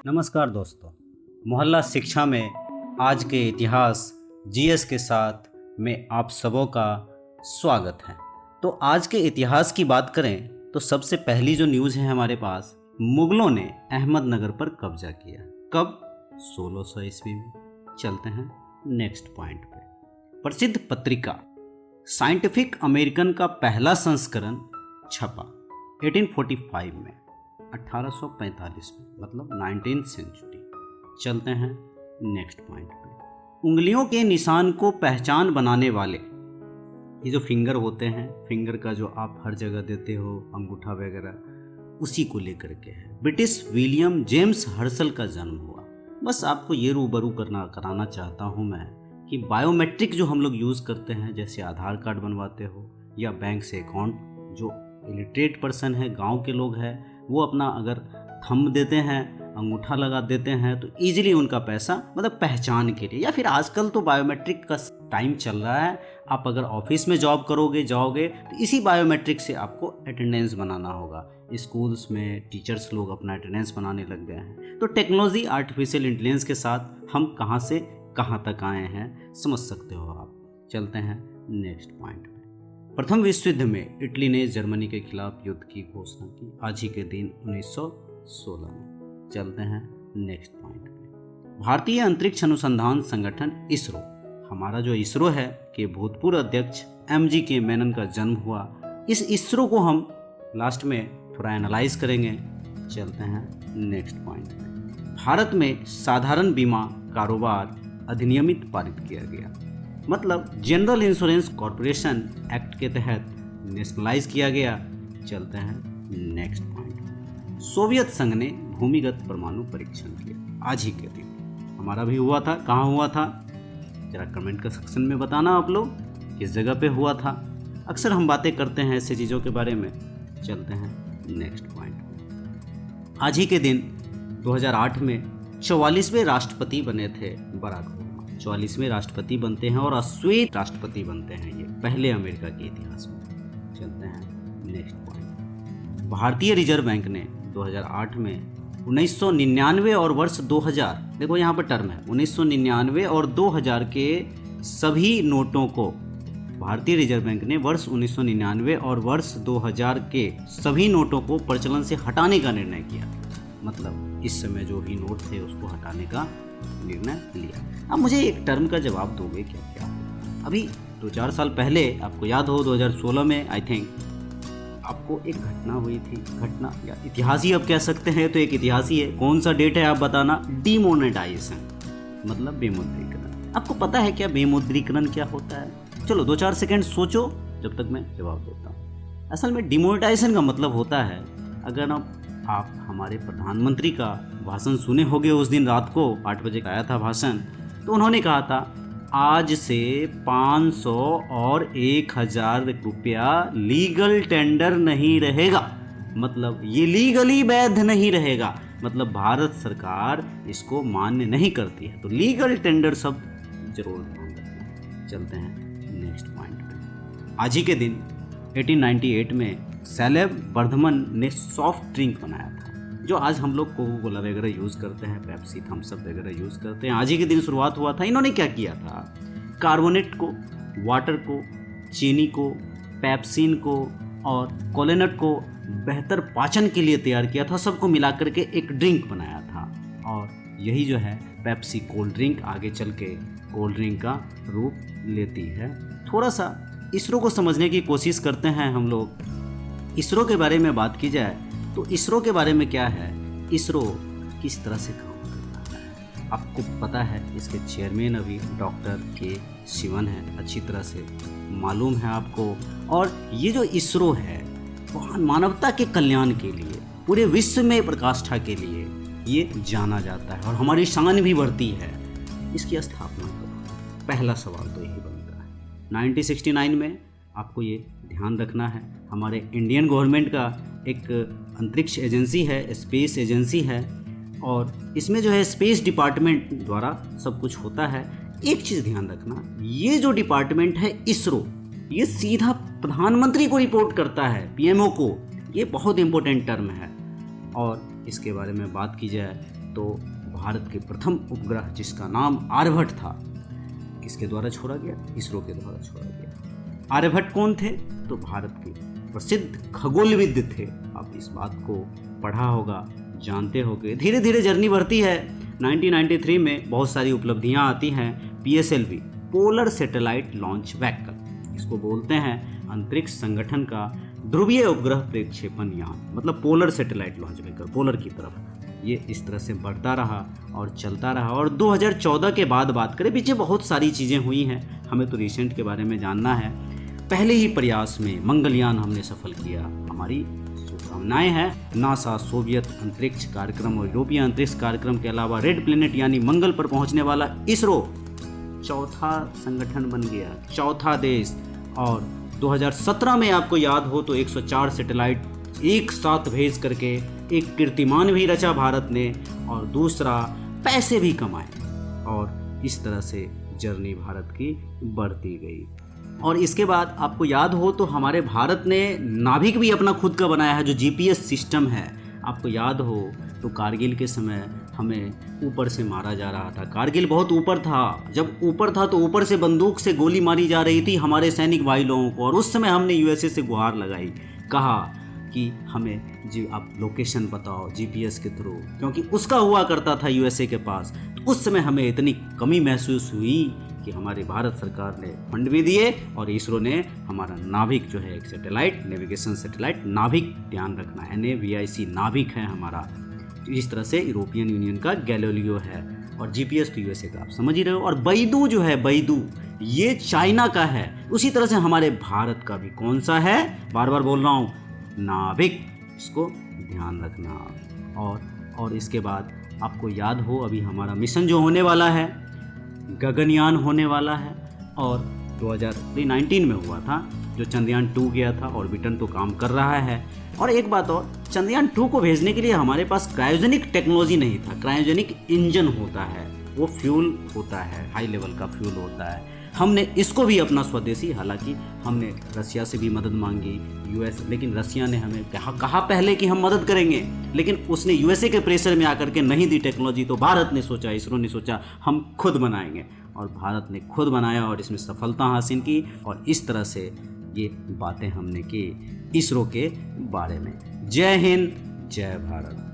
नमस्कार दोस्तों, मोहल्ला शिक्षा में आज के इतिहास जीएस के साथ में आप सबों का स्वागत है। तो आज के इतिहास की बात करें तो सबसे पहली जो न्यूज़ है हमारे पास, मुगलों ने अहमदनगर पर कब्जा किया। कब? 1600 ईस्वी में। चलते हैं नेक्स्ट पॉइंट पे। प्रसिद्ध पत्रिका साइंटिफिक अमेरिकन का पहला संस्करण छपा 1845 में, 1845 में, मतलब 19th सेंचुरी। चलते हैं नेक्स्ट पॉइंट पे। उंगलियों के निशान को पहचान बनाने वाले, ये जो फिंगर होते हैं, फिंगर का जो आप हर जगह देते हो, अंगूठा वगैरह, उसी को लेकर के है। ब्रिटिश विलियम जेम्स हर्सल का जन्म हुआ। बस आपको ये रूबरू कराना चाहता हूँ मैं कि बायोमेट्रिक जो हम लोग यूज़ करते हैं, जैसे आधार कार्ड बनवाते हो या बैंक से अकाउंट, जो इलिटरेट पर्सन है, गांव के लोग हैं, वो अपना अगर थंब देते हैं, अंगूठा लगा देते हैं, तो इजीली उनका पैसा, मतलब पहचान के लिए, या फिर आजकल तो बायोमेट्रिक का टाइम चल रहा है, आप अगर ऑफिस में जॉब करोगे जाओगे तो इसी बायोमेट्रिक से आपको अटेंडेंस बनाना होगा। स्कूल्स में टीचर्स लोग अपना अटेंडेंस बनाने लग गए हैं। तो टेक्नोलॉजी, आर्टिफिशियल इंटेलिजेंस के साथ हम कहाँ से कहाँ तक आए हैं, समझ सकते हो आप। चलते हैं नेक्स्ट पॉइंट पे। प्रथम विश्व युद्ध में इटली ने जर्मनी के खिलाफ युद्ध की घोषणा की आज ही के दिन 1916 में। चलते हैं नेक्स्ट पॉइंट पे। भारतीय अंतरिक्ष अनुसंधान संगठन इसरो, हमारा जो इसरो है के भूतपूर्व अध्यक्ष MGK मेनन का जन्म हुआ। इस इसरो को हम लास्ट में थोड़ा एनालाइज करेंगे। चलते हैं नेक्स्ट पॉइंट पे। भारत में साधारण बीमा कारोबार अधिनियमित पारित किया गया, मतलब जनरल इंश्योरेंस कॉरपोरेशन एक्ट के तहत नेशनलाइज किया गया। चलते हैं नेक्स्ट पॉइंट। सोवियत संघ ने भूमिगत परमाणु परीक्षण किया आज ही के दिन। हमारा भी हुआ था। कहाँ हुआ था? जरा कमेंट के सेक्शन में बताना आप लोग किस जगह पे हुआ था। अक्सर हम बातें करते हैं ऐसे चीज़ों के बारे में। चलते हैं नेक्स्ट पॉइंट। आज ही के दिन 2008 में 44वें राष्ट्रपति बने थे बराक ओबामा। 44वें राष्ट्रपति बनते हैं और 80वें राष्ट्रपति बनते हैं, ये पहले अमेरिका के इतिहास में। चलते हैं नेक्स्ट पॉइंट। भारतीय रिजर्व बैंक ने 2008 में 1999 और वर्ष 2000, देखो यहाँ पर टर्म है, 1999 और 2000 के सभी नोटों को, भारतीय रिजर्व बैंक ने वर्ष 1999 और वर्ष 2000 के सभी नोटों को प्रचलन से हटाने का निर्णय किया। मतलब इस समय जो भी नोट थे उसको हटाने का निर्णय लिया। अब मुझे एक टर्म का जवाब दोगे क्या? क्या अभी 2-4 साल पहले आपको याद हो, 2016 में आई थिंक आपको एक घटना हुई थी, घटना या इतिहास ही अब कह सकते हैं, तो एक इतिहास ही है। कौन सा डेट है आप बताना? डिमोनेटाइजेशन, मतलब विमुद्रीकरण। आपको पता है क्या विमुद्रीकरण क्या होता है? चलो 2-4 सेकंड सोचो जब तक मैं जवाब देता हूँ। असल में डिमोनेटाइजेशन का मतलब होता है, अगर आप हमारे प्रधानमंत्री का भाषण सुने होंगे, उस दिन रात को 8 बजे आया था भाषण, तो उन्होंने कहा था आज से 500 और 1000 रुपया लीगल टेंडर नहीं रहेगा, मतलब ये लीगली वैध नहीं रहेगा, मतलब भारत सरकार इसको मान्य नहीं करती है। तो लीगल टेंडर सब जरूर ध्यान रखना। चलते हैं नेक्स्ट पॉइंट पे। आज ही के दिन 1898 में सैलेब बर्धमन ने सॉफ्ट ड्रिंक बनाया था, जो आज हम लोग कोका कोला वगैरह यूज़ करते हैं, पेप्सी, थम्स अप वगैरह यूज़ करते हैं। आज ही के दिन शुरुआत हुआ था। इन्होंने क्या किया था? कार्बोनेट को, वाटर को, चीनी को, पेप्सिन को और कोलेनट को बेहतर पाचन के लिए तैयार किया था। सबको मिला करके एक ड्रिंक बनाया था, और यही जो है पेप्सी कोल्ड ड्रिंक आगे चल के कोल्ड ड्रिंक का रूप लेती है। थोड़ा सा इसरो को समझने की कोशिश करते हैं हम लोग। इसरो के बारे में बात की जाए तो इसरो के बारे में क्या है, इसरो किस तरह से काम करता है आपको पता है। इसके चेयरमैन अभी डॉक्टर के शिवन है, अच्छी तरह से मालूम है आपको। और ये जो इसरो है मानवता के कल्याण के लिए, पूरे विश्व में प्रकाष्ठा के लिए ये जाना जाता है और हमारी शान भी बढ़ती है। इसकी स्थापना कब? पहला सवाल तो यही बनता है। 1969 में आपको ये ध्यान रखना है। हमारे इंडियन गवर्नमेंट का एक अंतरिक्ष एजेंसी है, स्पेस एजेंसी है, और इसमें जो है स्पेस डिपार्टमेंट द्वारा सब कुछ होता है। एक चीज़ ध्यान रखना, ये जो डिपार्टमेंट है इसरो, ये सीधा प्रधानमंत्री को रिपोर्ट करता है, PMO को। ये बहुत इंपॉर्टेंट टर्म है। और इसके बारे में बात की जाए तो भारत के प्रथम उपग्रह जिसका नाम आर्यभट्ट था, किसके द्वारा छोड़ा गया? इसरो के द्वारा छोड़ा गया। आर्यभट्ट कौन थे? तो भारत के प्रसिद्ध खगोलविद थे। आप इस बात को पढ़ा होगा, जानते होंगे। धीरे धीरे जर्नी बढ़ती है। 1993 में बहुत सारी उपलब्धियां आती हैं। PSLV, polar satellite launch vehicle, इसको बोलते हैं अंतरिक्ष संगठन का ध्रुवीय उपग्रह प्रक्षेपण यान, मतलब polar satellite launch vehicle, polar की तरफ। ये इस तरह से बढ़ता रहा और चलता रहा। और 2014 के बाद बात करें, पीछे बहुत सारी चीज़ें हुई हैं, हमें तो रिसेंट के बारे में जानना है। पहले ही प्रयास में मंगलयान हमने सफल किया, हमारी शुभकामनाएं हैं। नासा, सोवियत अंतरिक्ष कार्यक्रम और यूरोपीय अंतरिक्ष कार्यक्रम के अलावा रेड प्लेनेट यानी मंगल पर पहुंचने वाला इसरो चौथा संगठन बन गया, चौथा देश। और 2017 में आपको याद हो तो 104 सैटेलाइट एक साथ भेज करके एक कीर्तिमान भी रचा भारत ने, और दूसरा पैसे भी कमाए। और इस तरह से जर्नी भारत की बढ़ती गई। और इसके बाद आपको याद हो तो हमारे भारत ने नाभिक भी अपना खुद का बनाया है, जो GPS सिस्टम है। आपको याद हो तो कारगिल के समय हमें ऊपर से मारा जा रहा था। कारगिल बहुत ऊपर था, जब ऊपर था तो ऊपर से बंदूक से गोली मारी जा रही थी हमारे सैनिक भाई लोगों को। और उस समय हमने USA से गुहार लगाई, कहा कि हमें जी आप लोकेशन बताओ GPS के थ्रू, क्योंकि उसका हुआ करता था USA के पास। तो उस समय हमें इतनी कमी महसूस हुई कि हमारी भारत सरकार ने फंड भी दिए और इसरो ने हमारा नाभिक जो है एक सैटेलाइट, नेविगेशन सैटेलाइट नाभिक, ध्यान रखना NAVIC नाभिक है हमारा। तो इस तरह से यूरोपियन यूनियन का गैलीलियो है और GPS तो USA का, आप समझ ही रहे हो। और बैदू जो है, बैदू ये चाइना का है। उसी तरह से हमारे भारत का भी कौन सा है, बार बार बोल रहा हूँ, नाभिक, इसको ध्यान रखना। और इसके बाद आपको याद हो अभी हमारा मिशन जो होने वाला है, गगनयान होने वाला है। और 2019 में हुआ था जो चंद्रयान 2 गया था, ऑर्बिटर तो काम कर रहा है। और एक बात और, चंद्रयान 2 को भेजने के लिए हमारे पास क्रायोजेनिक टेक्नोलॉजी नहीं था। क्रायोजेनिक इंजन होता है, वो फ्यूल होता है, हाई लेवल का फ्यूल होता है। हमने इसको भी अपना स्वदेशी, हालांकि हमने रसिया से भी मदद मांगी, US, लेकिन रसिया ने हमें कहा पहले कि हम मदद करेंगे, लेकिन उसने USA के प्रेशर में आकर के नहीं दी टेक्नोलॉजी। तो भारत ने सोचा, इसरो ने सोचा हम खुद बनाएंगे, और भारत ने खुद बनाया और इसमें सफलता हासिल की। और इस तरह से ये बातें हमने की इसरो के बारे में। जय हिंद, जय भारत।